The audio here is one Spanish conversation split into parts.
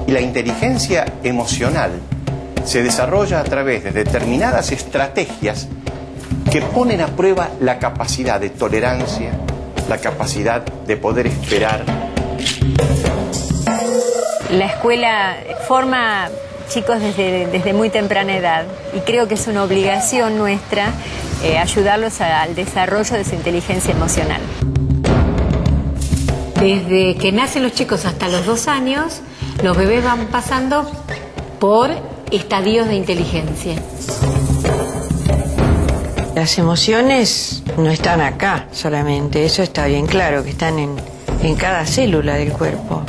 Y la inteligencia emocional se desarrolla a través de determinadas estrategias que ponen a prueba la capacidad de tolerancia, la capacidad de poder esperar. La escuela forma chicos desde muy temprana edad y creo que es una obligación nuestra ayudarlos al desarrollo de su inteligencia emocional. Desde que nacen los chicos hasta los 2 años, los bebés van pasando por estadios de inteligencia. Las emociones no están acá solamente, eso está bien claro, que están en cada célula del cuerpo.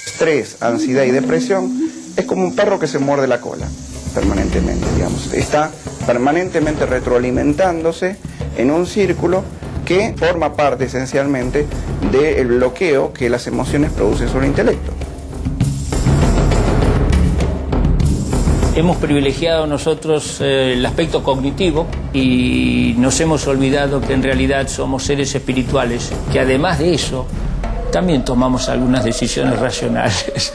Estrés, ansiedad y depresión es como un perro que se muerde la cola permanentemente, digamos. Está permanentemente retroalimentándose en un círculo que forma parte esencialmente del bloqueo que las emociones producen sobre el intelecto. Hemos privilegiado nosotros el aspecto cognitivo y nos hemos olvidado que en realidad somos seres espirituales, que además de eso también tomamos algunas decisiones racionales.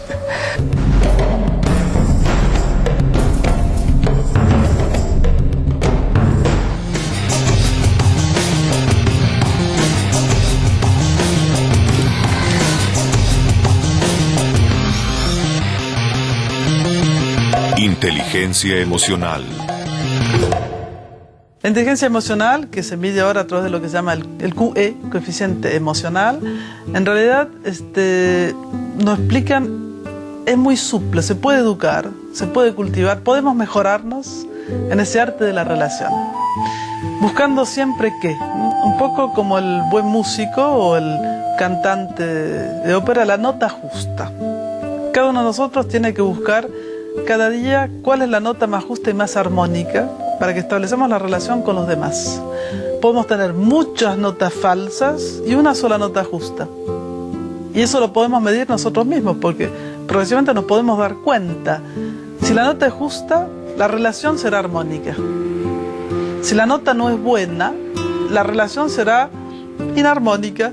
Inteligencia emocional. La inteligencia emocional, que se mide ahora a través de lo que se llama el QE, coeficiente emocional, en realidad nos explican, es muy suple, se puede educar, se puede cultivar, podemos mejorarnos en ese arte de la relación. Buscando siempre que, un poco como el buen músico o el cantante de ópera, la nota justa. Cada uno de nosotros tiene que buscar cada día cuál es la nota más justa y más armónica para que establecemos la relación con los demás. Podemos tener muchas notas falsas y una sola nota justa. Y eso lo podemos medir nosotros mismos porque progresivamente nos podemos dar cuenta. Si la nota es justa, la relación será armónica. Si la nota no es buena, la relación será inarmónica.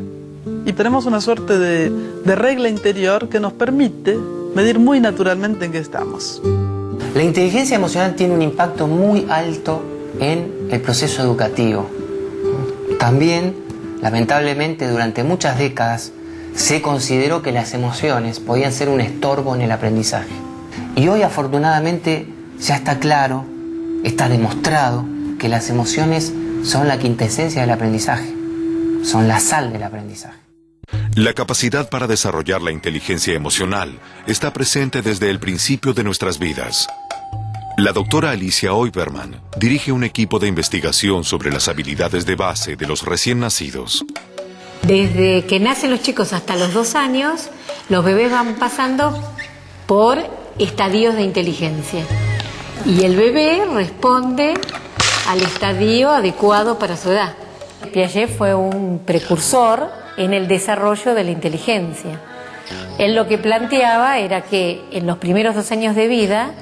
Y tenemos una suerte de regla interior que nos permite medir muy naturalmente en qué estamos. La inteligencia emocional tiene un impacto muy alto en el proceso educativo. También, lamentablemente, durante muchas décadas se consideró que las emociones podían ser un estorbo en el aprendizaje. Y hoy, afortunadamente, ya está claro, está demostrado que las emociones son la quintesencia del aprendizaje, son la sal del aprendizaje. La capacidad para desarrollar la inteligencia emocional está presente desde el principio de nuestras vidas. La doctora Alicia Oiberman dirige un equipo de investigación sobre las habilidades de base de los recién nacidos. Desde que nacen los chicos hasta los 2 años, los bebés van pasando por estadios de inteligencia. Y el bebé responde al estadio adecuado para su edad. Piaget fue un precursor en el desarrollo de la inteligencia. Él lo que planteaba era que en los primeros 2 años de vida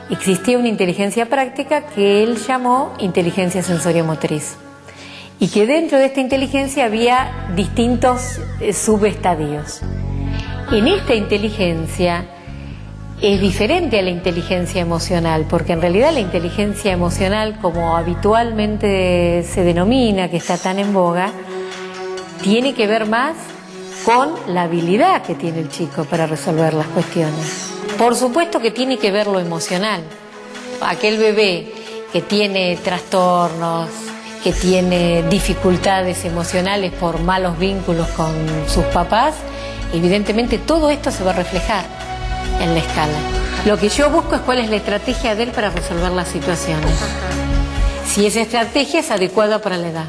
existía una inteligencia práctica que él llamó inteligencia sensoriomotriz y que dentro de esta inteligencia había distintos subestadios. En esta inteligencia es diferente a la inteligencia emocional, porque en realidad la inteligencia emocional, como habitualmente se denomina, que está tan en boga, tiene que ver más con la habilidad que tiene el chico para resolver las cuestiones. Por supuesto que tiene que ver lo emocional. Aquel bebé que tiene trastornos, que tiene dificultades emocionales por malos vínculos con sus papás, evidentemente todo esto se va a reflejar en la escala. Lo que yo busco es cuál es la estrategia de él para resolver las situaciones. Si esa estrategia es adecuada para la edad.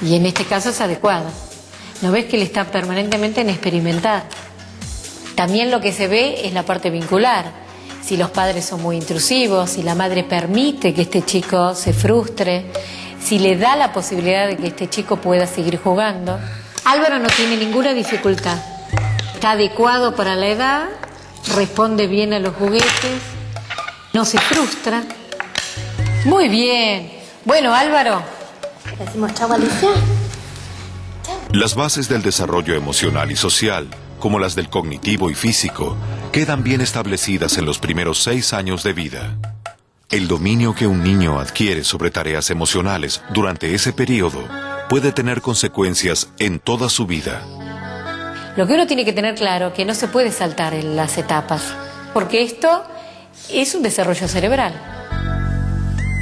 Y en este caso es adecuada. ¿No ves que él está permanentemente en experimentar? También lo que se ve es la parte vincular. Si los padres son muy intrusivos, si la madre permite que este chico se frustre, si le da la posibilidad de que este chico pueda seguir jugando. Álvaro no tiene ninguna dificultad. Está adecuado para la edad, responde bien a los juguetes, no se frustra. Muy bien. Bueno, Álvaro. Las bases del desarrollo emocional y social como las del cognitivo y físico, quedan bien establecidas en los primeros 6 años de vida. El dominio que un niño adquiere sobre tareas emocionales durante ese periodo puede tener consecuencias en toda su vida. Lo que uno tiene que tener claro es que no se puede saltar en las etapas, porque esto es un desarrollo cerebral.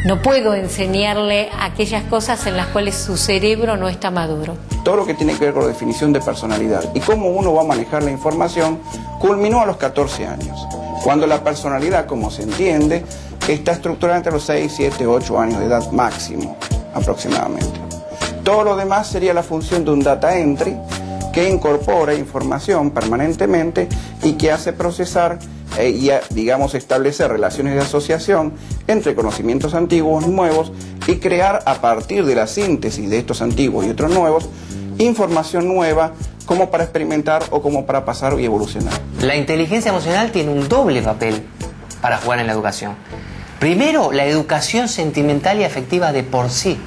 No puedo enseñarle aquellas cosas en las cuales su cerebro no está maduro. Todo lo que tiene que ver con la definición de personalidad y cómo uno va a manejar la información culminó a los 14 años, cuando la personalidad, como se entiende, está estructurada entre los 6, 7, 8 años de edad máximo, aproximadamente. Todo lo demás sería la función de un data entry que incorpora información permanentemente y que hace procesar y, digamos, establecer relaciones de asociación entre conocimientos antiguos, nuevos, y crear a partir de la síntesis de estos antiguos y otros nuevos, información nueva como para experimentar o como para pasar y evolucionar. La inteligencia emocional tiene un doble papel para jugar en la educación. Primero, la educación sentimental y afectiva de por sí.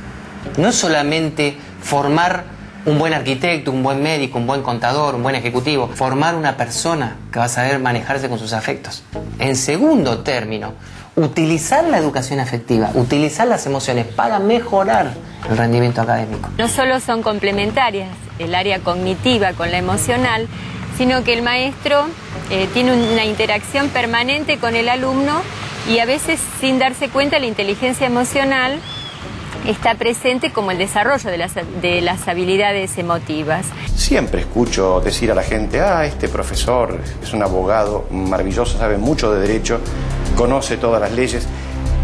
No es solamente formar un buen arquitecto, un buen médico, un buen contador, un buen ejecutivo. Formar una persona que va a saber manejarse con sus afectos. En segundo término, utilizar la educación afectiva, utilizar las emociones para mejorar el rendimiento académico. No solo son complementarias el área cognitiva con la emocional, sino que el maestro tiene una interacción permanente con el alumno y a veces, sin darse cuenta, la inteligencia emocional está presente como el desarrollo de las habilidades emotivas. Siempre escucho decir a la gente, este profesor es un abogado maravilloso, sabe mucho de derecho, conoce todas las leyes.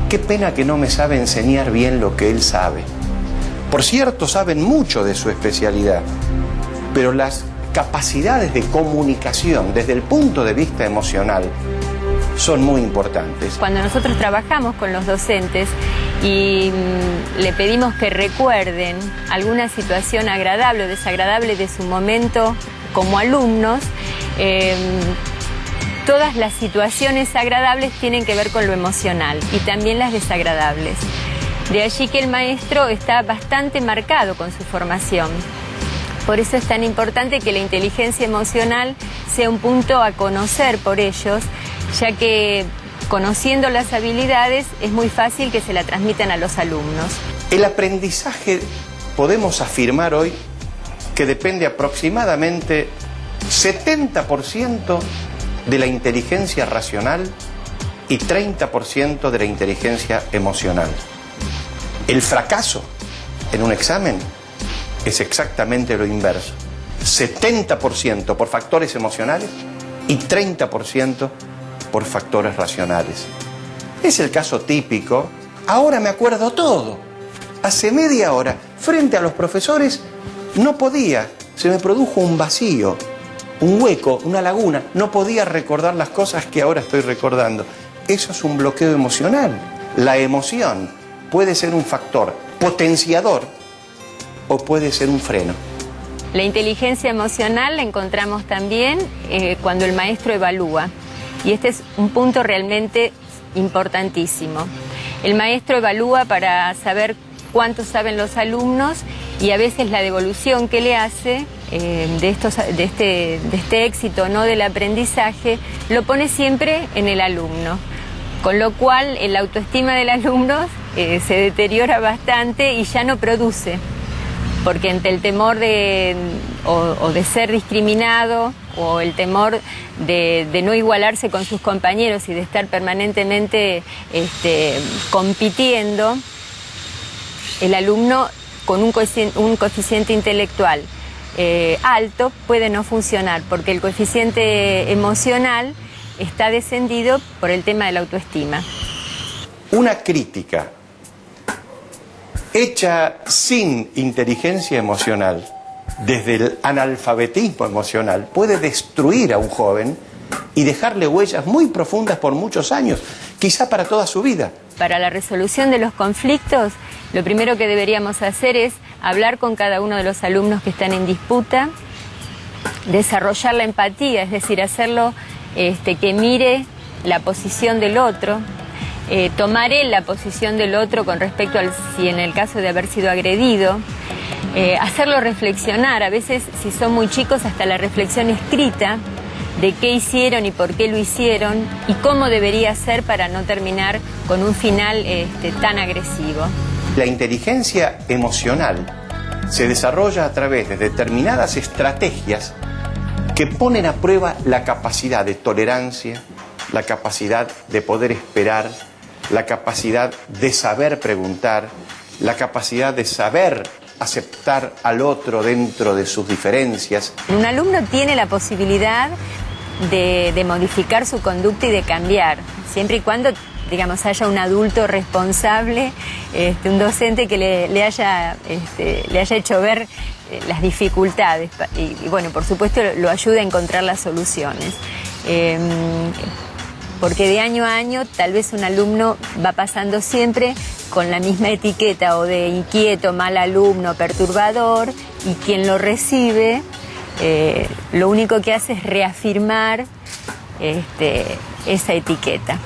Qué pena que no me sabe enseñar bien lo que él sabe. Por cierto, saben mucho de su especialidad, pero las capacidades de comunicación desde el punto de vista emocional son muy importantes. Cuando nosotros trabajamos con los docentes y le pedimos que recuerden alguna situación agradable o desagradable de su momento como alumnos, todas las situaciones agradables tienen que ver con lo emocional y también las desagradables. De allí que el maestro está bastante marcado con su formación. Por eso es tan importante que la inteligencia emocional sea un punto a conocer por ellos, ya que conociendo las habilidades es muy fácil que se la transmitan a los alumnos. El aprendizaje, podemos afirmar hoy, que depende aproximadamente 70% de la inteligencia racional y 30% de la inteligencia emocional. El fracaso en un examen es exactamente lo inverso. 70% por factores emocionales y 30% por factores racionales. Es el caso típico. Ahora me acuerdo todo. Hace media hora, frente a los profesores, no podía. Se me produjo un vacío, un hueco, una laguna. No podía recordar las cosas que ahora estoy recordando. Eso es un bloqueo emocional. La emoción puede ser un factor potenciador o puede ser un freno. La inteligencia emocional la encontramos también cuando el maestro evalúa. Y este es un punto realmente importantísimo. El maestro evalúa para saber cuánto saben los alumnos y a veces la devolución que le hace de este éxito, ¿no?, del aprendizaje, lo pone siempre en el alumno. Con lo cual la autoestima del alumno se deteriora bastante y ya no produce. Porque ante el temor de ser discriminado o el temor de no igualarse con sus compañeros y de estar permanentemente compitiendo, el alumno con un coeficiente intelectual alto puede no funcionar porque el coeficiente emocional está descendido por el tema de la autoestima. Una crítica hecha sin inteligencia emocional, desde el analfabetismo emocional, puede destruir a un joven y dejarle huellas muy profundas por muchos años, quizá para toda su vida. Para la resolución de los conflictos, lo primero que deberíamos hacer es hablar con cada uno de los alumnos que están en disputa, desarrollar la empatía, es decir, hacerlo que mire la posición del otro, tomar él la posición del otro con respecto al si en el caso de haber sido agredido, hacerlo reflexionar, a veces si son muy chicos hasta la reflexión escrita de qué hicieron y por qué lo hicieron y cómo debería ser para no terminar con un final tan agresivo. La inteligencia emocional se desarrolla a través de determinadas estrategias que ponen a prueba la capacidad de tolerancia, la capacidad de poder esperar, la capacidad de saber preguntar, la capacidad de saber aceptar al otro dentro de sus diferencias. Un alumno tiene la posibilidad de modificar su conducta y de cambiar, siempre y cuando, digamos, haya un adulto responsable, un docente que le haya hecho ver las dificultades y bueno, por supuesto lo ayuda a encontrar las soluciones. Porque de año a año tal vez un alumno va pasando siempre con la misma etiqueta o de inquieto, mal alumno, perturbador, y quien lo recibe lo único que hace es reafirmar esa etiqueta.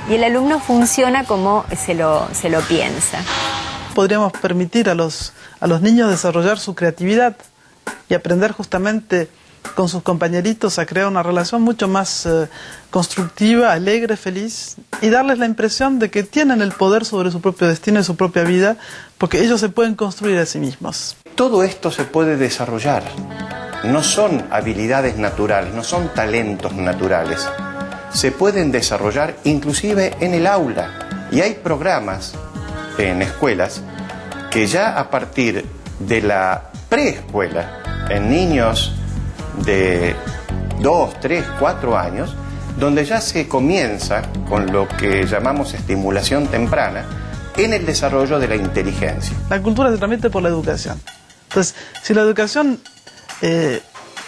Y el alumno funciona como se lo piensa. Podríamos permitir a los niños desarrollar su creatividad y aprender justamente con sus compañeritos a crear una relación mucho más constructiva, alegre, feliz, y darles la impresión de que tienen el poder sobre su propio destino y su propia vida, porque ellos se pueden construir a sí mismos. Todo esto se puede desarrollar. No son habilidades naturales, no son talentos naturales. Se pueden desarrollar inclusive en el aula. Y hay programas en escuelas que ya a partir de la preescuela, en niños de 2, 3, 4 años, donde ya se comienza con lo que llamamos estimulación temprana en el desarrollo de la inteligencia. La cultura se transmite por la educación. Entonces, si la educación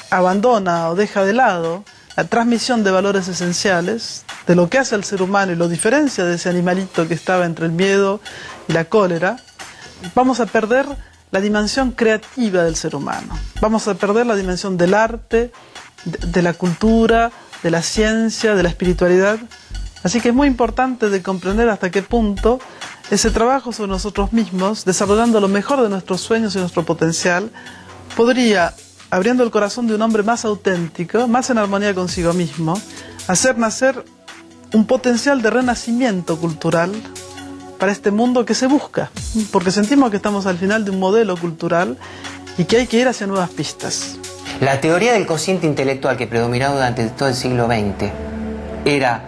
abandona o deja de lado la transmisión de valores esenciales, de lo que hace al ser humano y lo diferencia de ese animalito que estaba entre el miedo y la cólera, vamos a perder la dimensión creativa del ser humano. Vamos a perder la dimensión del arte, de la cultura, de la ciencia, de la espiritualidad. Así que es muy importante de comprender hasta qué punto ese trabajo sobre nosotros mismos, desarrollando lo mejor de nuestros sueños y nuestro potencial, podría, abriendo el corazón de un hombre más auténtico, más en armonía consigo mismo, hacer nacer un potencial de renacimiento cultural para este mundo que se busca, porque sentimos que estamos al final de un modelo cultural y que hay que ir hacia nuevas pistas. La teoría del cociente intelectual que predominó durante todo el siglo XX era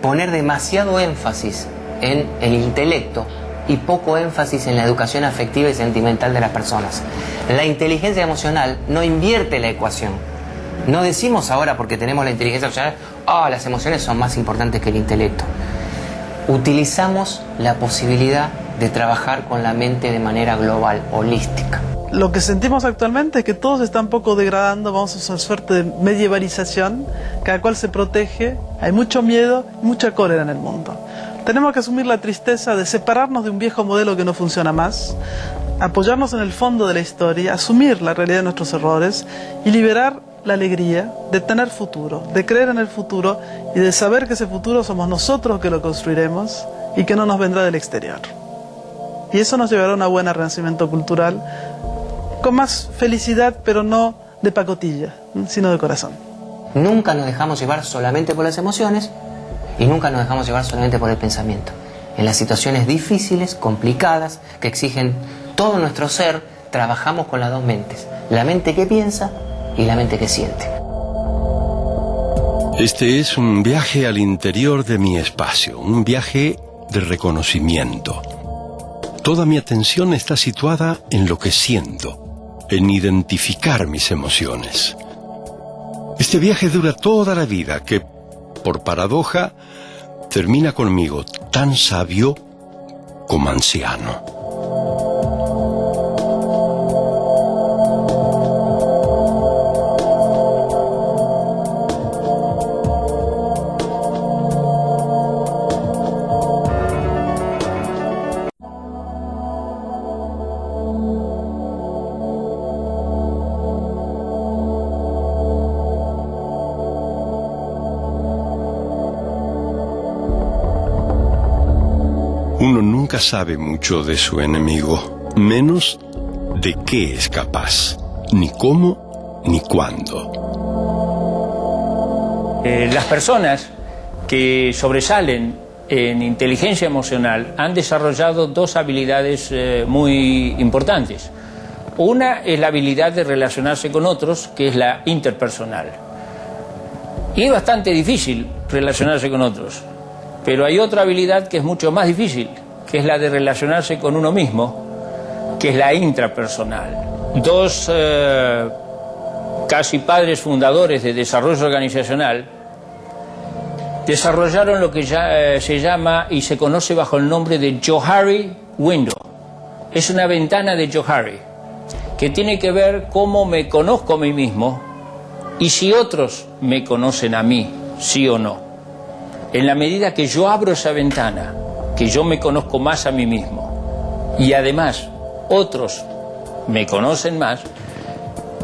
poner demasiado énfasis en el intelecto y poco énfasis en la educación afectiva y sentimental de las personas. La inteligencia emocional no invierte la ecuación. No decimos ahora, porque tenemos la inteligencia emocional, las emociones son más importantes que el intelecto. Utilizamos la posibilidad de trabajar con la mente de manera global, holística. Lo que sentimos actualmente es que todo se está un poco degradando, vamos a una suerte de medievalización, cada cual se protege, hay mucho miedo y mucha cólera en el mundo. Tenemos que asumir la tristeza de separarnos de un viejo modelo que no funciona más, apoyarnos en el fondo de la historia, asumir la realidad de nuestros errores y liberar la alegría de tener futuro, de creer en el futuro y de saber que ese futuro somos nosotros que lo construiremos y que no nos vendrá del exterior. Y eso nos llevará a un buen renacimiento cultural con más felicidad, pero no de pacotilla, sino de corazón. Nunca nos dejamos llevar solamente por las emociones y nunca nos dejamos llevar solamente por el pensamiento. En las situaciones difíciles, complicadas, que exigen todo nuestro ser, trabajamos con las dos mentes, la mente que piensa y la mente que siente. Este es un viaje al interior de mi espacio, un viaje de reconocimiento. Toda mi atención está situada en lo que siento, en identificar mis emociones. Este viaje dura toda la vida, que, por paradoja, termina conmigo tan sabio como anciano. Uno nunca sabe mucho de su enemigo, menos de qué es capaz, ni cómo ni cuándo. Las personas que sobresalen en inteligencia emocional han desarrollado dos habilidades muy importantes. Una es la habilidad de relacionarse con otros, que es la interpersonal. Y es bastante difícil relacionarse con otros, pero hay otra habilidad que es mucho más difícil, que es la de relacionarse con uno mismo, que es la intrapersonal. Dos casi padres fundadores de desarrollo organizacional desarrollaron lo que ya se llama y se conoce bajo el nombre de Johari Window. Es una ventana de Johari que tiene que ver cómo me conozco a mí mismo y si otros me conocen a mí, sí o no. En la medida que yo abro esa ventana, que yo me conozco más a mí mismo y además otros me conocen más,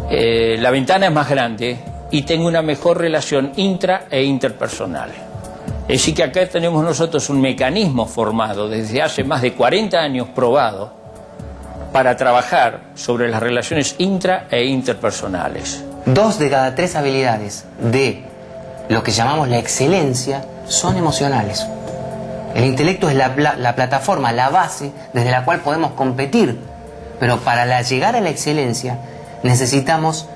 la ventana es más grande y tengo una mejor relación intra e interpersonal. Es decir que acá tenemos nosotros un mecanismo formado desde hace más de 40 años probado para trabajar sobre las relaciones intra e interpersonales. 2 de cada 3 habilidades de lo que llamamos la excelencia son emocionales. El intelecto es la plataforma, la base desde la cual podemos competir, pero para llegar a la excelencia necesitamos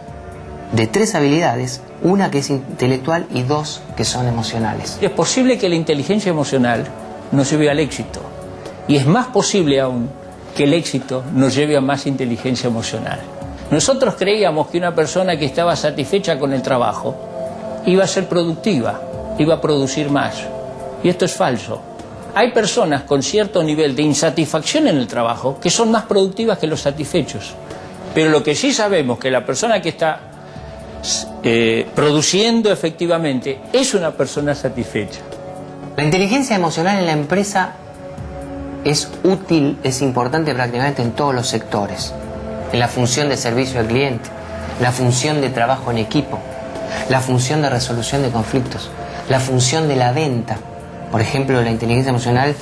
de 3 habilidades, una que es intelectual y 2 que son emocionales. Es posible que la inteligencia emocional nos lleve al éxito y es más posible aún que el éxito nos lleve a más inteligencia emocional. Nosotros creíamos que una persona que estaba satisfecha con el trabajo iba a ser productiva, iba a producir más, y esto es falso. Hay personas con cierto nivel de insatisfacción en el trabajo que son más productivas que los satisfechos, pero lo que sí sabemos es que la persona que está produciendo efectivamente es una persona satisfecha. La inteligencia emocional en la empresa es útil, es importante prácticamente en todos los sectores. En la función de servicio al cliente, la función de trabajo en equipo, la función de resolución de conflictos, la función de la venta. Por ejemplo, la inteligencia emocional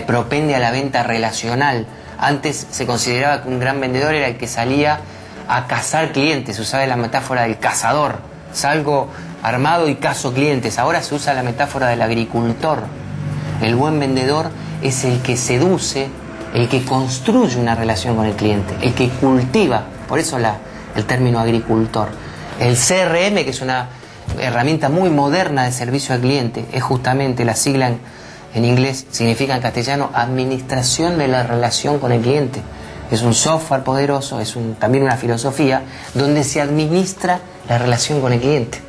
propende a la venta relacional. Antes se consideraba que un gran vendedor era el que salía a cazar clientes, se usaba la metáfora del cazador. Salgo armado y cazo clientes. Ahora se usa la metáfora del agricultor. El buen vendedor es el que seduce, el que construye una relación con el cliente, el que cultiva, por eso el término agricultor. El CRM, que es una herramienta muy moderna de servicio al cliente, es justamente la sigla en inglés, significa en castellano administración de la relación con el cliente. Es un software poderoso, es también una filosofía donde se administra la relación con el cliente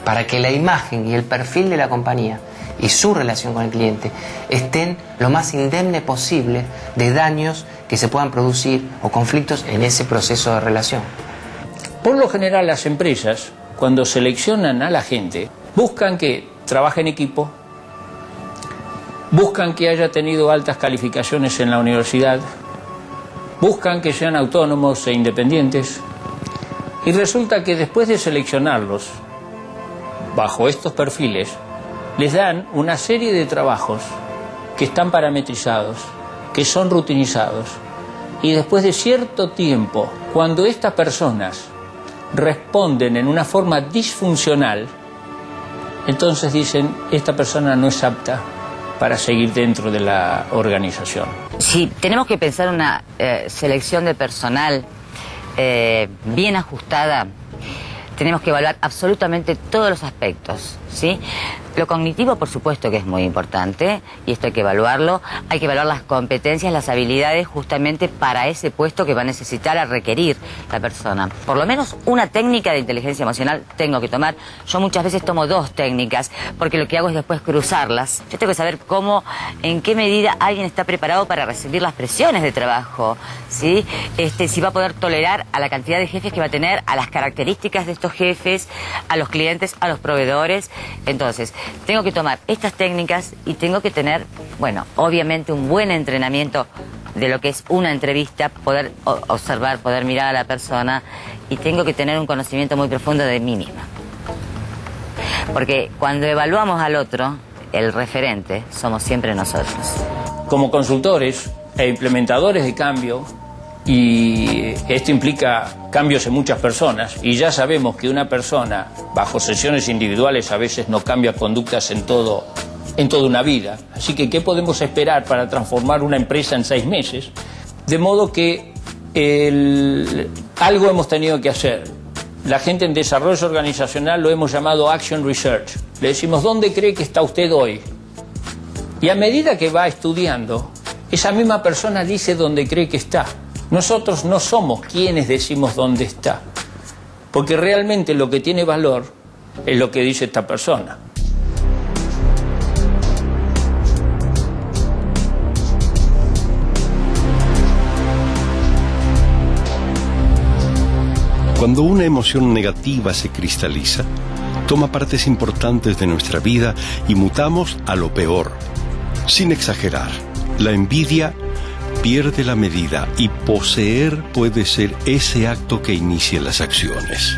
para que la imagen y el perfil de la compañía y su relación con el cliente estén lo más indemne posible de daños que se puedan producir o conflictos en ese proceso de relación. Por lo general las empresas, cuando seleccionan a la gente, buscan que trabaje en equipo, buscan que haya tenido altas calificaciones en la universidad, buscan que sean autónomos e independientes, y resulta que después de seleccionarlos bajo estos perfiles, les dan una serie de trabajos que están parametrizados, que son rutinizados, y después de cierto tiempo, cuando estas personas responden en una forma disfuncional, entonces dicen, esta persona no es apta para seguir dentro de la organización. Si tenemos que pensar una selección de personal bien ajustada, tenemos que evaluar absolutamente todos los aspectos, ¿sí? Lo cognitivo, por supuesto que es muy importante, y esto hay que evaluarlo. Hay que evaluar las competencias, las habilidades, justamente para ese puesto que va a necesitar, a requerir la persona. Por lo menos una técnica de inteligencia emocional tengo que tomar. Yo muchas veces tomo 2 técnicas, porque lo que hago es después cruzarlas. Yo tengo que saber cómo, en qué medida alguien está preparado para recibir las presiones de trabajo, ¿sí? Si va a poder tolerar a la cantidad de jefes que va a tener, a las características de estos jefes, a los clientes, a los proveedores. Entonces, tengo que tomar estas técnicas y tengo que tener, bueno, obviamente un buen entrenamiento de lo que es una entrevista, poder observar, poder mirar a la persona, y tengo que tener un conocimiento muy profundo de mí misma. Porque cuando evaluamos al otro, el referente somos siempre nosotros. Como consultores e implementadores de cambio, Y esto implica cambios en muchas personas, y ya sabemos que una persona bajo sesiones individuales a veces no cambia conductas en toda una vida. Así que, ¿qué podemos esperar para transformar una empresa en 6 meses? De modo que algo hemos tenido que hacer. La gente en desarrollo organizacional lo hemos llamado Action Research. Le decimos, ¿dónde cree que está usted hoy? Y a medida que va estudiando, esa misma persona dice dónde cree que está. Nosotros no somos quienes decimos dónde está, porque realmente lo que tiene valor es lo que dice esta persona. Cuando una emoción negativa se cristaliza, toma partes importantes de nuestra vida y mutamos a lo peor. Sin exagerar, la envidia pierde la medida y poseer puede ser ese acto que inicie las acciones.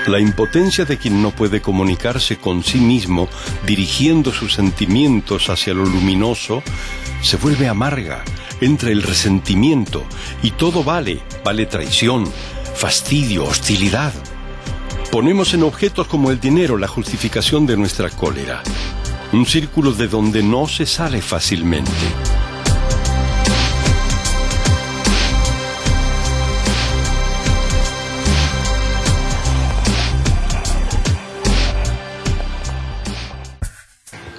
La impotencia de quien no puede comunicarse con sí mismo, dirigiendo sus sentimientos hacia lo luminoso, se vuelve amarga, entra el resentimiento y todo vale traición, fastidio, hostilidad. Ponemos en objetos como el dinero la justificación de nuestra cólera. Un círculo de donde no se sale fácilmente.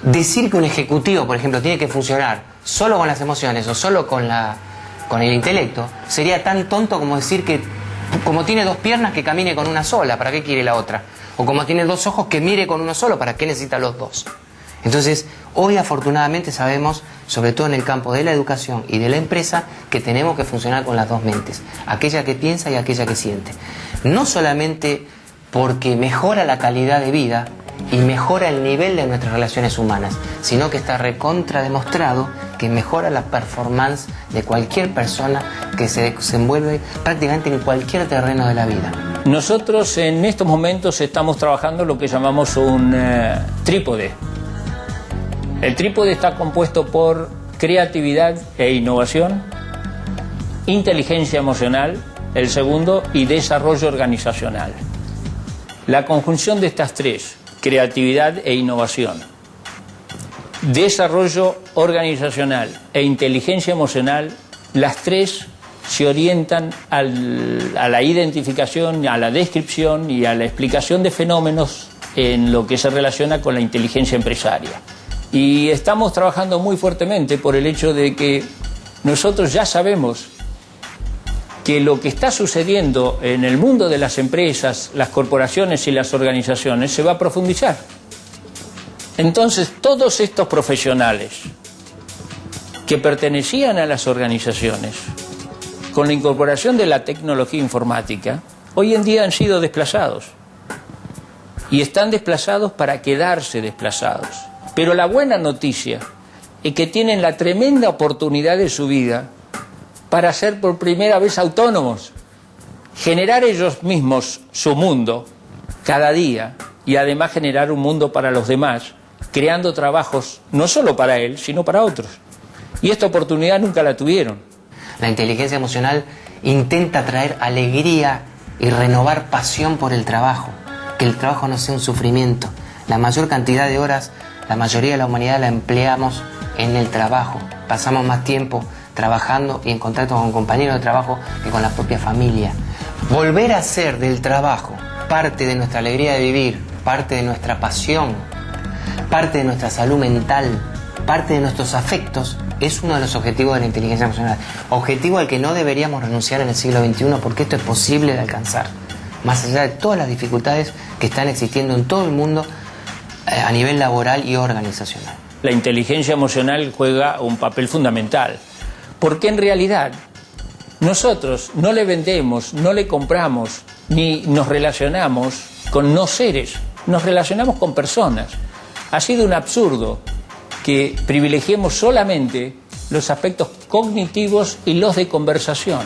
Decir que un ejecutivo, por ejemplo, tiene que funcionar solo con las emociones o solo con el intelecto, sería tan tonto como decir que como tiene 2 piernas que camine con una sola, ¿para qué quiere la otra? O como tiene 2 ojos que mire con uno solo, ¿para qué necesita los 2? Entonces, hoy afortunadamente sabemos, sobre todo en el campo de la educación y de la empresa, que tenemos que funcionar con las 2 mentes, aquella que piensa y aquella que siente. No solamente porque mejora la calidad de vida y mejora el nivel de nuestras relaciones humanas, sino que está recontra demostrado que mejora la performance de cualquier persona que se desenvuelve prácticamente en cualquier terreno de la vida. Nosotros en estos momentos estamos trabajando lo que llamamos un trípode. El trípode está compuesto por creatividad e innovación, inteligencia emocional, el segundo, y desarrollo organizacional. La conjunción de estas 3, creatividad e innovación, desarrollo organizacional e inteligencia emocional, las 3 se orientan a la identificación, a la descripción y a la explicación de fenómenos en lo que se relaciona con la inteligencia empresaria. Y estamos trabajando muy fuertemente por el hecho de que nosotros ya sabemos que lo que está sucediendo en el mundo de las empresas, las corporaciones y las organizaciones se va a profundizar. Entonces, todos estos profesionales que pertenecían a las organizaciones, con la incorporación de la tecnología informática, hoy en día han sido desplazados. Y están desplazados para quedarse desplazados. Pero la buena noticia es que tienen la tremenda oportunidad de su vida para ser por primera vez autónomos, generar ellos mismos su mundo cada día y además generar un mundo para los demás, creando trabajos no solo para él, sino para otros. Y esta oportunidad nunca la tuvieron. La inteligencia emocional intenta traer alegría y renovar pasión por el trabajo, que el trabajo no sea un sufrimiento. La mayor cantidad de horas, la mayoría de la humanidad la empleamos en el trabajo. Pasamos más tiempo trabajando y en contacto con compañeros de trabajo que con la propia familia. Volver a hacer del trabajo parte de nuestra alegría de vivir, parte de nuestra pasión, parte de nuestra salud mental, parte de nuestros afectos, es uno de los objetivos de la inteligencia emocional. Objetivo al que no deberíamos renunciar en el siglo XXI, porque esto es posible de alcanzar, más allá de todas las dificultades que están existiendo en todo el mundo a nivel laboral y organizacional. La inteligencia emocional juega un papel fundamental, porque en realidad nosotros no le vendemos, no le compramos, ni nos relacionamos con no seres, nos relacionamos con personas. Ha sido un absurdo que privilegiemos solamente los aspectos cognitivos y los de conversación.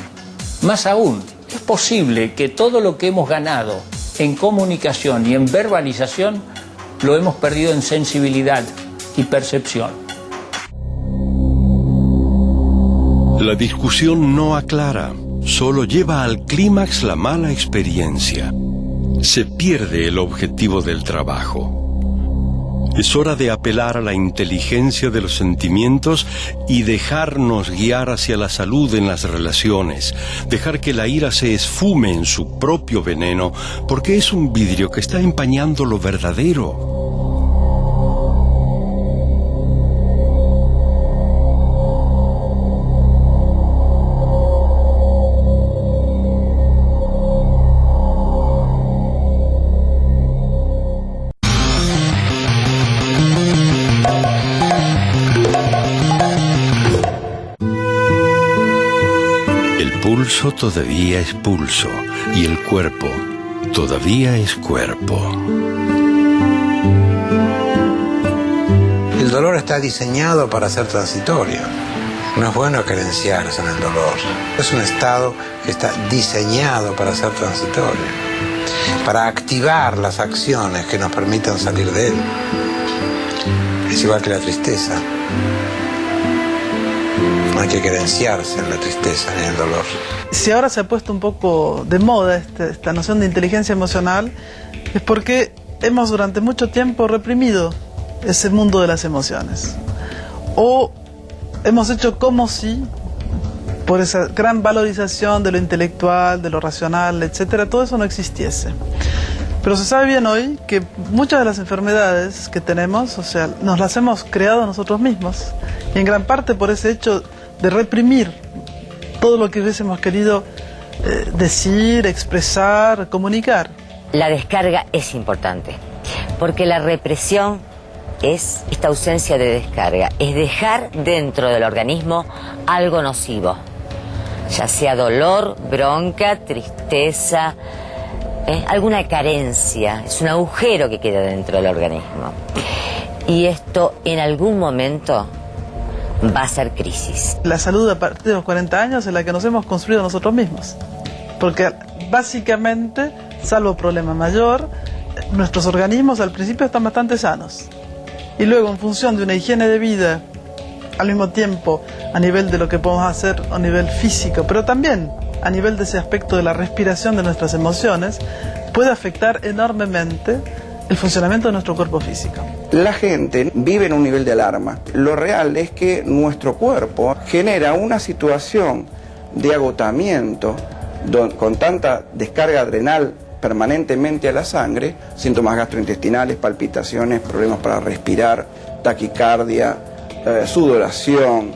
Más aún, es posible que todo lo que hemos ganado en comunicación y en verbalización lo hemos perdido en sensibilidad y percepción. La discusión no aclara, solo lleva al clímax la mala experiencia. Se pierde el objetivo del trabajo. Es hora de apelar a la inteligencia de los sentimientos y dejarnos guiar hacia la salud en las relaciones, dejar que la ira se esfume en su propio veneno, porque es un vidrio que está empañando lo verdadero. El pulso todavía es pulso y el cuerpo todavía es cuerpo. El dolor está diseñado para ser transitorio. No es bueno querenciarse en el dolor. Es un estado que está diseñado para ser transitorio, para activar las acciones que nos permitan salir de él. Es igual que la tristeza. No hay que querenciarse en la tristeza ni en el dolor. Si ahora se ha puesto un poco de moda esta noción de inteligencia emocional, es porque hemos durante mucho tiempo reprimido ese mundo de las emociones. O hemos hecho como si, por esa gran valorización de lo intelectual, de lo racional, etcétera, todo eso no existiese. Pero se sabe bien hoy que muchas de las enfermedades que tenemos, o sea, nos las hemos creado nosotros mismos. Y en gran parte por ese hecho de reprimir todo lo que hubiésemos querido decir, expresar, comunicar. La descarga es importante, porque la represión es esta ausencia de descarga, es dejar dentro del organismo algo nocivo, ya sea dolor, bronca, tristeza, alguna carencia, es un agujero que queda dentro del organismo. Y esto en algún momento va a ser crisis. La salud a partir de los 40 años es la que nos hemos construido nosotros mismos, porque básicamente, salvo problema mayor, nuestros organismos al principio están bastante sanos. Y luego, en función de una higiene de vida, al mismo tiempo a nivel de lo que podemos hacer a nivel físico, pero también a nivel de ese aspecto de la respiración de nuestras emociones, puede afectar enormemente el funcionamiento de nuestro cuerpo físico. La gente vive en un nivel de alarma. Lo real es que nuestro cuerpo genera una situación de agotamiento con tanta descarga adrenal permanentemente a la sangre, síntomas gastrointestinales, palpitaciones, problemas para respirar, taquicardia, sudoración,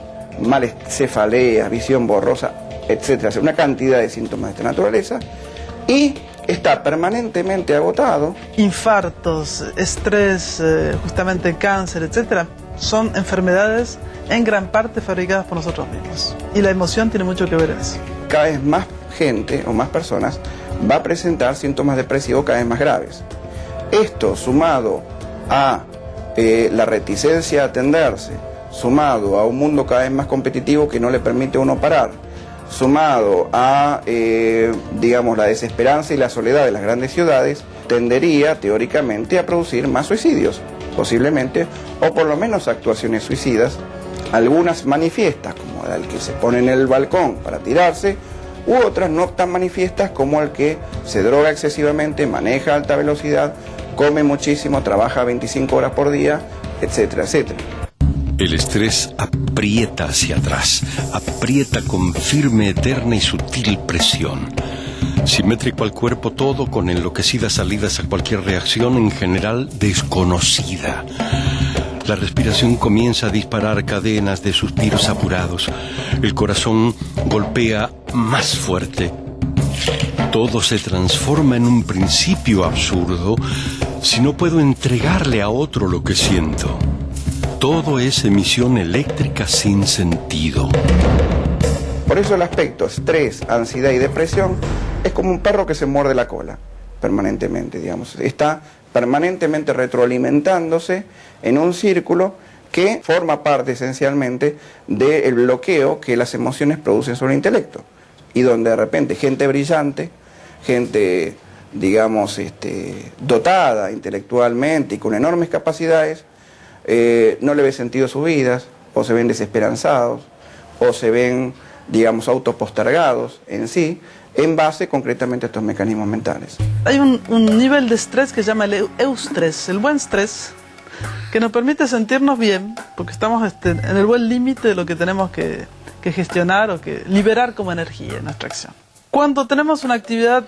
cefaleas, visión borrosa, etcétera, una cantidad de síntomas de esta naturaleza, y está permanentemente agotado. Infartos, estrés, justamente cáncer, etcétera, son enfermedades en gran parte fabricadas por nosotros mismos. Y la emoción tiene mucho que ver en eso. Cada vez más gente o más personas va a presentar síntomas depresivos cada vez más graves. Esto sumado a la reticencia a atenderse, sumado a un mundo cada vez más competitivo que no le permite a uno parar, sumado a, digamos, la desesperanza y la soledad de las grandes ciudades, tendería teóricamente a producir más suicidios, posiblemente, o por lo menos actuaciones suicidas, algunas manifiestas, como el que se pone en el balcón para tirarse, u otras no tan manifiestas como el que se droga excesivamente, maneja a alta velocidad, come muchísimo, trabaja 25 horas por día, etcétera, etcétera. El estrés aprieta hacia atrás, aprieta con firme, eterna y sutil presión. Simétrico al cuerpo todo, con enloquecidas salidas a cualquier reacción, en general desconocida. La respiración comienza a disparar cadenas de suspiros apurados. El corazón golpea más fuerte. Todo se transforma en un principio absurdo si no puedo entregarle a otro lo que siento. Todo es emisión eléctrica sin sentido. Por eso el aspecto estrés, ansiedad y depresión es como un perro que se muerde la cola permanentemente, digamos. Está permanentemente retroalimentándose en un círculo que forma parte esencialmente del bloqueo que las emociones producen sobre el intelecto, y donde de repente gente brillante, gente, digamos, dotada intelectualmente y con enormes capacidades, no le ve sentido a sus vidas, o se ven desesperanzados, o se ven digamos, autopostergados en sí, en base concretamente a estos mecanismos mentales. Hay un nivel de estrés que se llama el eustrés, el buen estrés, que nos permite sentirnos bien, porque estamos en el buen límite de lo que tenemos que gestionar o que liberar como energía en nuestra acción. Cuando tenemos una actividad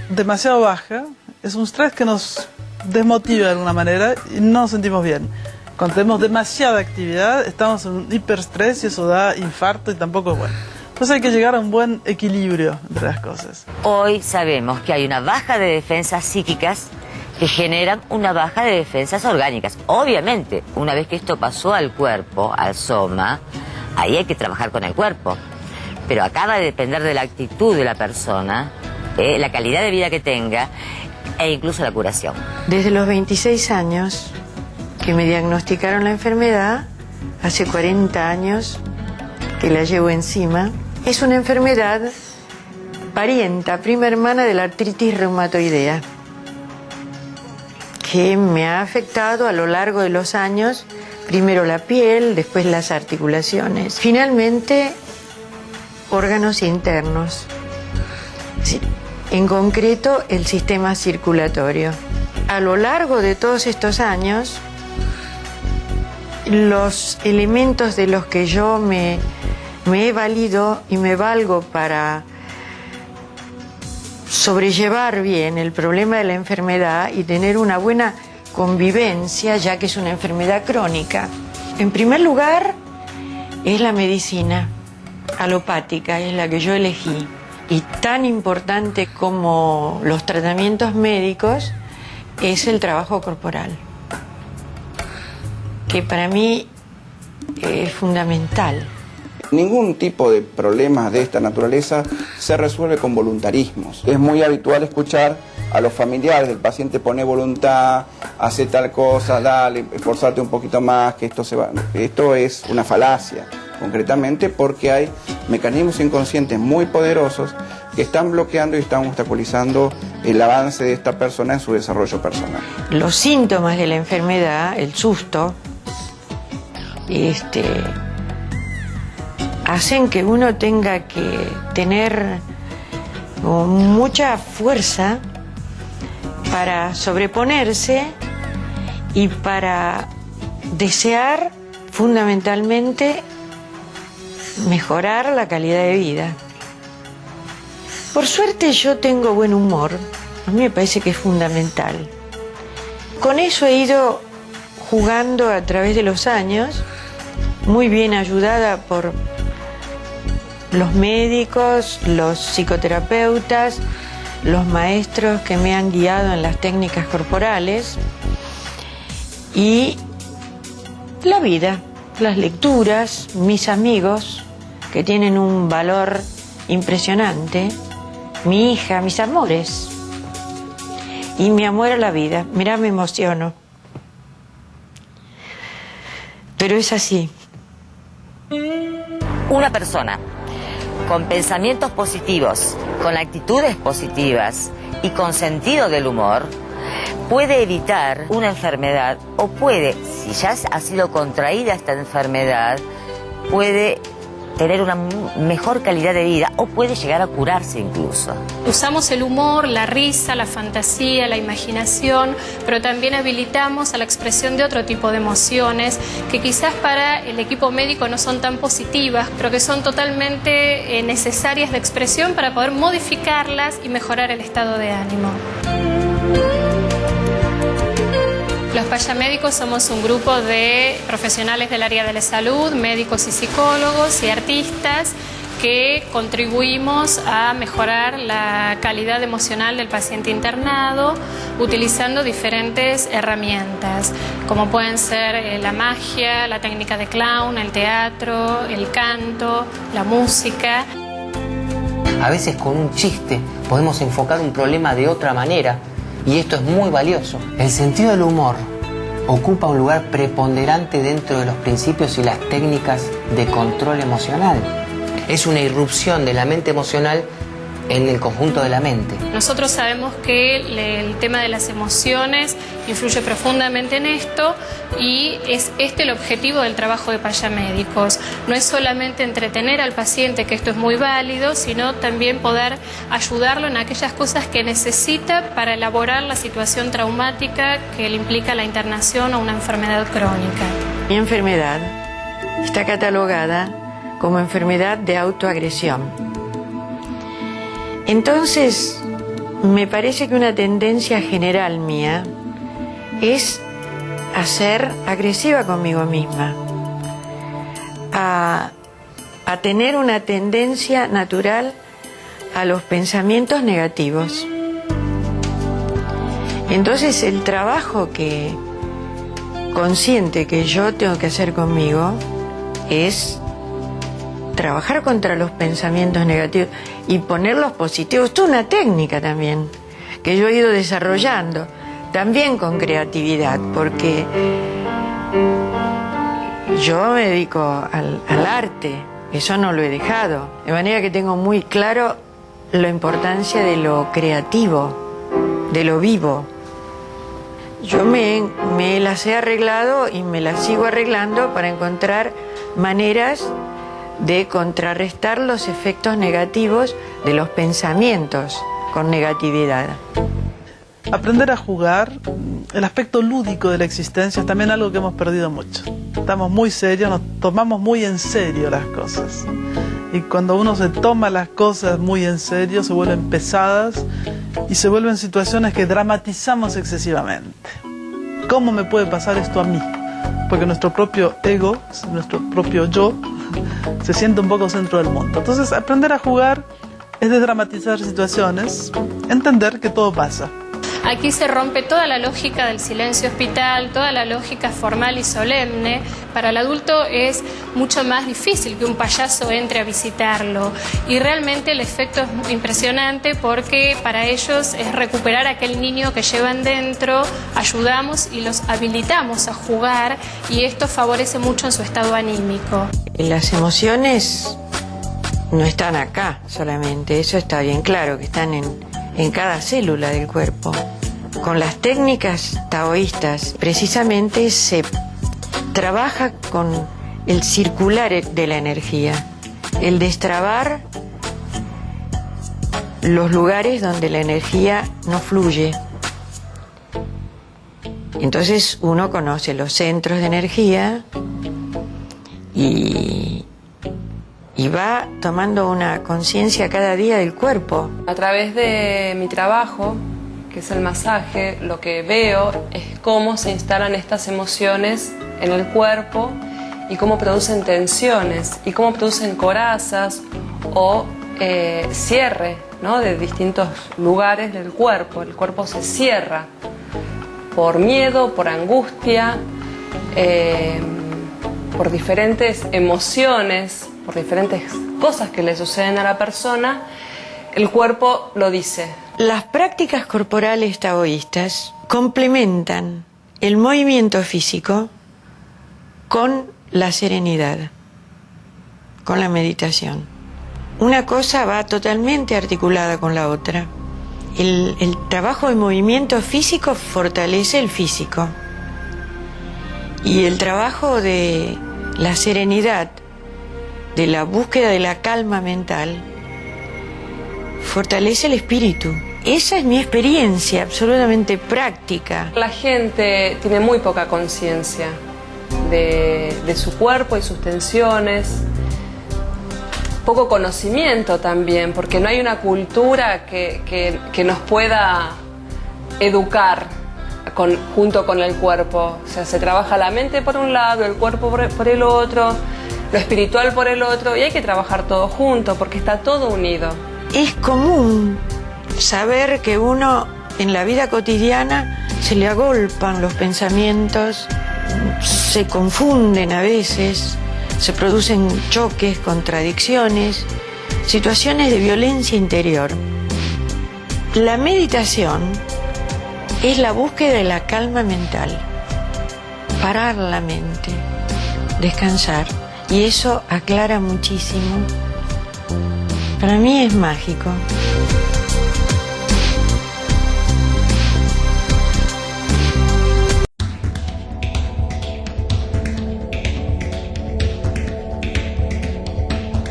demasiado baja, es un estrés que nos desmotiva de alguna manera y no nos sentimos bien. Cuando tenemos demasiada actividad, estamos en un hiperestrés y eso da infarto y tampoco es bueno. Entonces hay que llegar a un buen equilibrio entre las cosas. Hoy sabemos que hay una baja de defensas psíquicas que generan una baja de defensas orgánicas. Obviamente, una vez que esto pasó al cuerpo, al soma, ahí hay que trabajar con el cuerpo. Pero acaba de depender de la actitud de la persona, la calidad de vida que tenga e incluso la curación. Desde los 26 años que me diagnosticaron la enfermedad, hace 40 años que la llevo encima, es una enfermedad parienta, prima hermana de la artritis reumatoidea, que me ha afectado a lo largo de los años, primero la piel, después las articulaciones, finalmente órganos internos, en concreto el sistema circulatorio. A lo largo de todos estos años, los elementos de los que yo me he valido y me valgo para sobrellevar bien el problema de la enfermedad y tener una buena convivencia, ya que es una enfermedad crónica. En primer lugar, es la medicina alopática, es la que yo elegí. Y tan importante como los tratamientos médicos es el trabajo corporal, que para mí es fundamental. Ningún tipo de problemas de esta naturaleza se resuelve con voluntarismos. Es muy habitual escuchar a los familiares del paciente: pone voluntad, hace tal cosa, dale, esforzarte un poquito más, que esto se va. Esto es una falacia, concretamente porque hay mecanismos inconscientes muy poderosos que están bloqueando y están obstaculizando el avance de esta persona en su desarrollo personal. Los síntomas de la enfermedad, el susto, hacen que uno tenga que tener mucha fuerza para sobreponerse y para desear fundamentalmente mejorar la calidad de vida. Por suerte yo tengo buen humor, a mí me parece que es fundamental. Con eso he ido jugando a través de los años, muy bien ayudada por los médicos, los psicoterapeutas, los maestros que me han guiado en las técnicas corporales, y la vida, las lecturas, mis amigos que tienen un valor impresionante, mi hija, mis amores y mi amor a la vida. Mirá, me emociono, pero es así. Una persona con pensamientos positivos, con actitudes positivas y con sentido del humor puede evitar una enfermedad, o puede, si ya ha sido contraída esta enfermedad, puede tener una mejor calidad de vida o puede llegar a curarse incluso. Usamos el humor, la risa, la fantasía, la imaginación, pero también habilitamos a la expresión de otro tipo de emociones que quizás para el equipo médico no son tan positivas, pero que son totalmente necesarias de expresión para poder modificarlas y mejorar el estado de ánimo. Los payamédicos somos un grupo de profesionales del área de la salud, médicos y psicólogos y artistas que contribuimos a mejorar la calidad emocional del paciente internado utilizando diferentes herramientas, como pueden ser la magia, la técnica de clown, el teatro, el canto, la música. A veces con un chiste podemos enfocar un problema de otra manera, y esto es muy valioso. El sentido del humor ocupa un lugar preponderante dentro de los principios y las técnicas de control emocional. Es una irrupción de la mente emocional en el conjunto de la mente. Nosotros sabemos que el tema de las emociones influye profundamente en esto y es este el objetivo del trabajo de payamédicos. No es solamente entretener al paciente, que esto es muy válido, sino también poder ayudarlo en aquellas cosas que necesita para elaborar la situación traumática que le implica la internación o una enfermedad crónica. Mi enfermedad está catalogada como enfermedad de autoagresión. Entonces, me parece que una tendencia general mía es a ser agresiva conmigo misma, a tener una tendencia natural a los pensamientos negativos. Entonces, el trabajo consciente que yo tengo que hacer conmigo es trabajar contra los pensamientos negativos y ponerlos positivos. Esto es una técnica también que yo he ido desarrollando, también con creatividad, porque yo me dedico al arte, eso no lo he dejado, de manera que tengo muy claro la importancia de lo creativo, de lo vivo. Yo me las he arreglado y me las sigo arreglando para encontrar maneras de contrarrestar los efectos negativos de los pensamientos con negatividad. Aprender a jugar, el aspecto lúdico de la existencia es también algo que hemos perdido mucho. Estamos muy serios, nos tomamos muy en serio las cosas. Y cuando uno se toma las cosas muy en serio, se vuelven pesadas y se vuelven situaciones que dramatizamos excesivamente. ¿Cómo me puede pasar esto a mí? Porque nuestro propio ego, nuestro propio yo, se siente un poco centro del mundo. Entonces, aprender a jugar es desdramatizar situaciones, entender que todo pasa. Aquí se rompe toda la lógica del silencio hospital, toda la lógica formal y solemne. Para el adulto es mucho más difícil que un payaso entre a visitarlo. Y realmente el efecto es impresionante porque para ellos es recuperar aquel niño que llevan dentro, ayudamos y los habilitamos a jugar y esto favorece mucho en su estado anímico. Las emociones no están acá solamente, eso está bien claro, que están en cada célula del cuerpo. Con las técnicas taoístas precisamente se trabaja con el circular de la energía, el destrabar los lugares donde la energía no fluye. Entonces uno conoce los centros de energía y va tomando una conciencia cada día del cuerpo. A través de mi trabajo, que es el masaje, lo que veo es cómo se instalan estas emociones en el cuerpo y cómo producen tensiones y cómo producen corazas o cierre, ¿no?, de distintos lugares del cuerpo. El cuerpo se cierra por miedo, por angustia, por diferentes emociones, por diferentes cosas que le suceden a la persona. El cuerpo lo dice. Las prácticas corporales taoístas complementan el movimiento físico con la serenidad, con la meditación. Una cosa va totalmente articulada con la otra. El trabajo de movimiento físico fortalece el físico. Y el trabajo de la serenidad, de la búsqueda de la calma mental, fortalece el espíritu. Esa es mi experiencia absolutamente práctica. La gente tiene muy poca conciencia de su cuerpo y sus tensiones, poco conocimiento también, porque no hay una cultura que nos pueda educar junto con el cuerpo. O sea, se trabaja la mente por un lado, el cuerpo por el otro, lo espiritual por el otro, y hay que trabajar todo junto porque está todo unido. Es común saber que uno en la vida cotidiana se le agolpan los pensamientos, se confunden a veces, se producen choques, contradicciones, situaciones de violencia interior. La meditación es la búsqueda de la calma mental, parar la mente, descansar, y eso aclara muchísimo Para mí es mágico.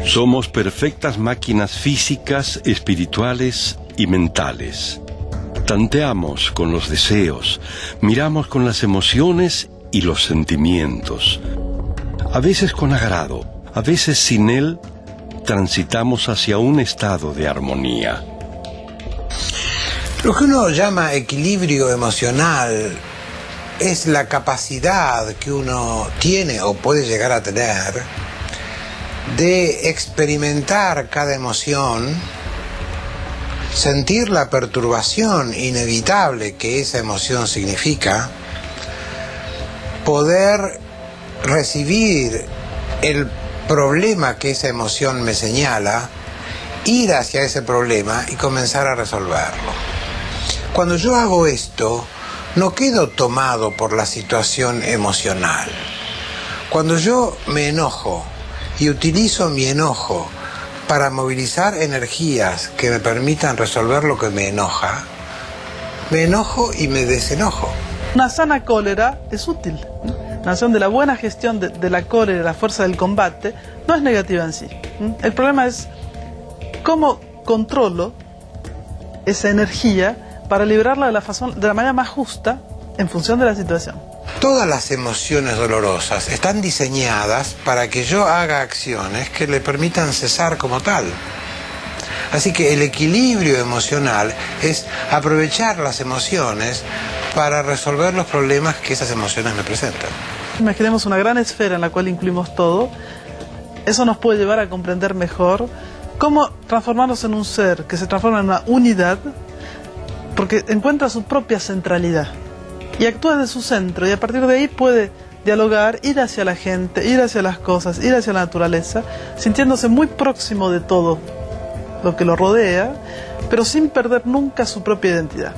Somos perfectas máquinas físicas, espirituales y mentales. Tanteamos con los deseos, miramos con las emociones y los sentimientos. A veces con agrado, a veces sin él, transitamos hacia un estado de armonía. Lo que uno llama equilibrio emocional es la capacidad que uno tiene o puede llegar a tener de experimentar cada emoción, sentir la perturbación inevitable que esa emoción significa, poder recibir el problema que esa emoción me señala, ir hacia ese problema y comenzar a resolverlo. Cuando yo hago esto, no quedo tomado por la situación emocional. Cuando yo me enojo y utilizo mi enojo para movilizar energías que me permitan resolver lo que me enoja, me enojo y me desenojo. Una sana cólera es útil. La noción de la buena gestión de la cólera, la fuerza del combate, no es negativa en sí. El problema es cómo controlo esa energía para liberarla de la manera más justa en función de la situación. Todas las emociones dolorosas están diseñadas para que yo haga acciones que le permitan cesar como tal. Así que el equilibrio emocional es aprovechar las emociones para resolver los problemas que esas emociones me presentan. Imaginemos una gran esfera en la cual incluimos todo. Eso nos puede llevar a comprender mejor cómo transformarnos en un ser que se transforma en una unidad, porque encuentra su propia centralidad y actúa desde su centro, y a partir de ahí puede dialogar, ir hacia la gente, ir hacia las cosas, ir hacia la naturaleza, sintiéndose muy próximo de todo lo que lo rodea, pero sin perder nunca su propia identidad.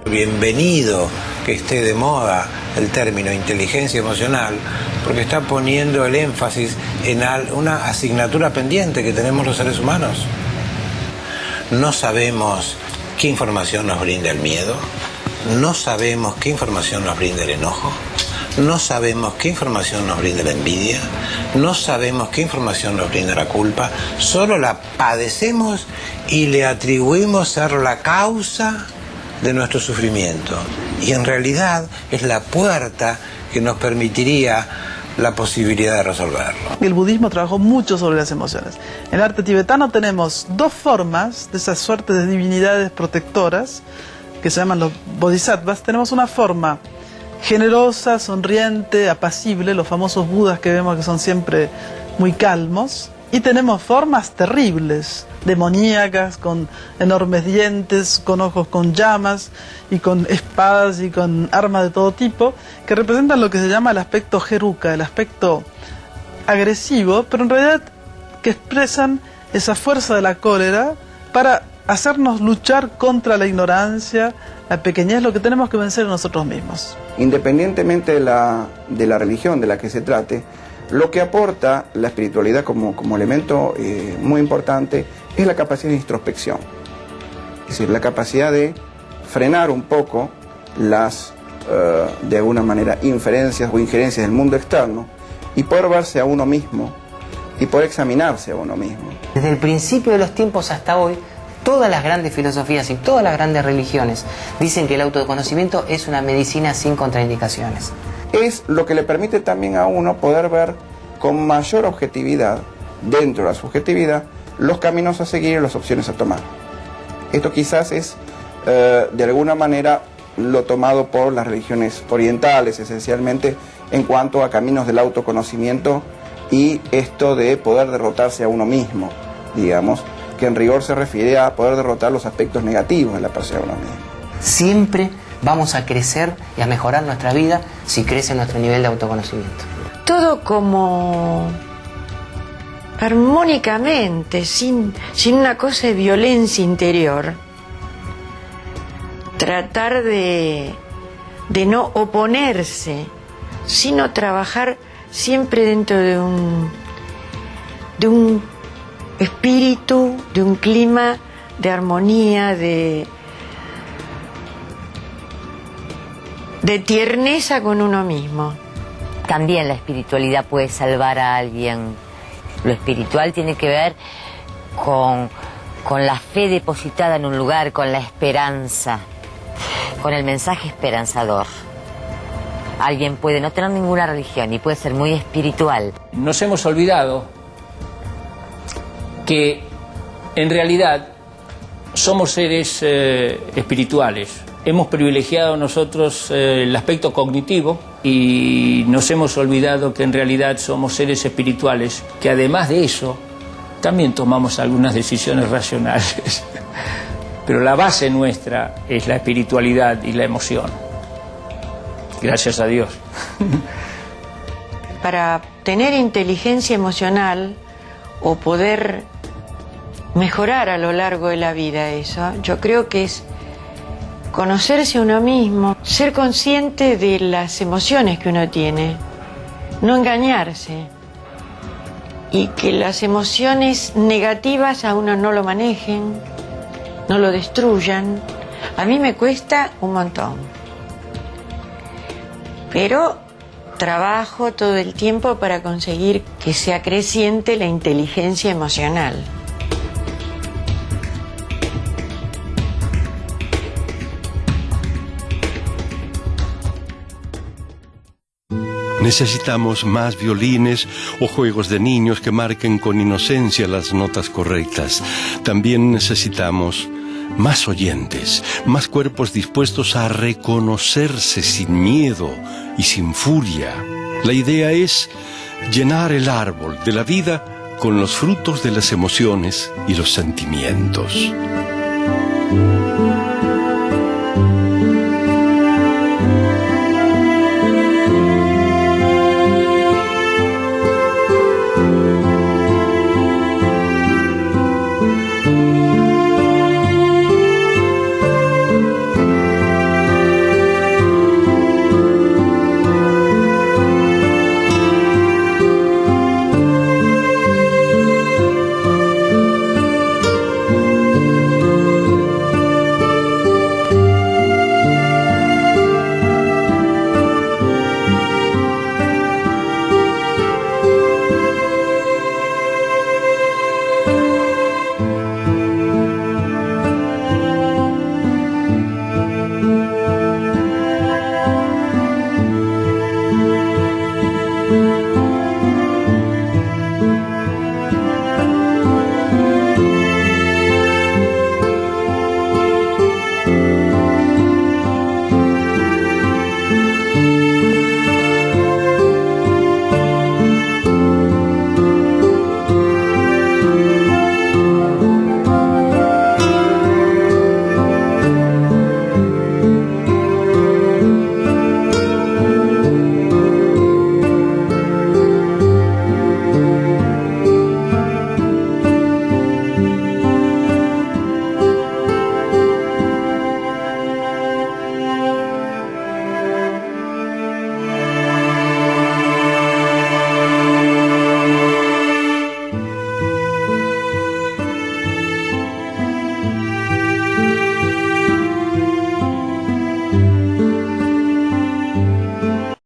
Bienvenido que esté de moda el término inteligencia emocional, porque está poniendo el énfasis en una asignatura pendiente que tenemos los seres humanos. No sabemos qué información nos brinda el miedo, no sabemos qué información nos brinda el enojo, no sabemos qué información nos brinda la envidia, no sabemos qué información nos brinda la culpa, solo la padecemos y le atribuimos ser la causa de nuestro sufrimiento. Y en realidad es la puerta que nos permitiría la posibilidad de resolverlo. El budismo trabajó mucho sobre las emociones. En el arte tibetano tenemos dos formas de esas suertes de divinidades protectoras que se llaman los bodhisattvas. Tenemos una forma generosa, sonriente, apacible, los famosos budas que vemos que son siempre muy calmos, y tenemos formas terribles, demoníacas, con enormes dientes, con ojos con llamas y con espadas y con armas de todo tipo, que representan lo que se llama el aspecto heruka, el aspecto agresivo, pero en realidad que expresan esa fuerza de la cólera para hacernos luchar contra la ignorancia, la pequeñez, lo que tenemos que vencer en nosotros mismos. Independientemente de la religión de la que se trate, lo que aporta la espiritualidad como elemento muy importante es la capacidad de introspección. Es decir, la capacidad de frenar un poco las, de alguna manera, inferencias o injerencias del mundo externo y poder verse a uno mismo y poder examinarse a uno mismo. Desde el principio de los tiempos hasta hoy, todas las grandes filosofías y todas las grandes religiones dicen que el autoconocimiento es una medicina sin contraindicaciones. Es lo que le permite también a uno poder ver con mayor objetividad, dentro de la subjetividad, los caminos a seguir y las opciones a tomar. Esto quizás es, de alguna manera, lo tomado por las religiones orientales, esencialmente en cuanto a caminos del autoconocimiento y esto de poder derrotarse a uno mismo, digamos, que en rigor se refiere a poder derrotar los aspectos negativos de la persona uno mismo. Siempre vamos a crecer y a mejorar nuestra vida si crece nuestro nivel de autoconocimiento. Todo como armónicamente, sin una cosa de violencia interior. Tratar de no oponerse, sino trabajar siempre dentro de un espíritu, de un clima de armonía, de tierneza con uno mismo. También la espiritualidad puede salvar a alguien. Lo espiritual tiene que ver con la fe depositada en un lugar, con la esperanza, con el mensaje esperanzador. Alguien puede no tener ninguna religión y puede ser muy espiritual. Nos hemos olvidado que en realidad somos seres espirituales. Hemos privilegiado nosotros el aspecto cognitivo y nos hemos olvidado que en realidad somos seres espirituales, que además de eso también tomamos algunas decisiones racionales. Pero la base nuestra es la espiritualidad y la emoción. Gracias a Dios. Para tener inteligencia emocional o poder mejorar a lo largo de la vida eso, yo creo que es conocerse a uno mismo, ser consciente de las emociones que uno tiene, no engañarse y que las emociones negativas a uno no lo manejen, no lo destruyan. A mí me cuesta un montón, pero trabajo todo el tiempo para conseguir que sea creciente la inteligencia emocional. Necesitamos más violines o juegos de niños que marquen con inocencia las notas correctas. También necesitamos más oyentes, más cuerpos dispuestos a reconocerse sin miedo y sin furia. La idea es llenar el árbol de la vida con los frutos de las emociones y los sentimientos.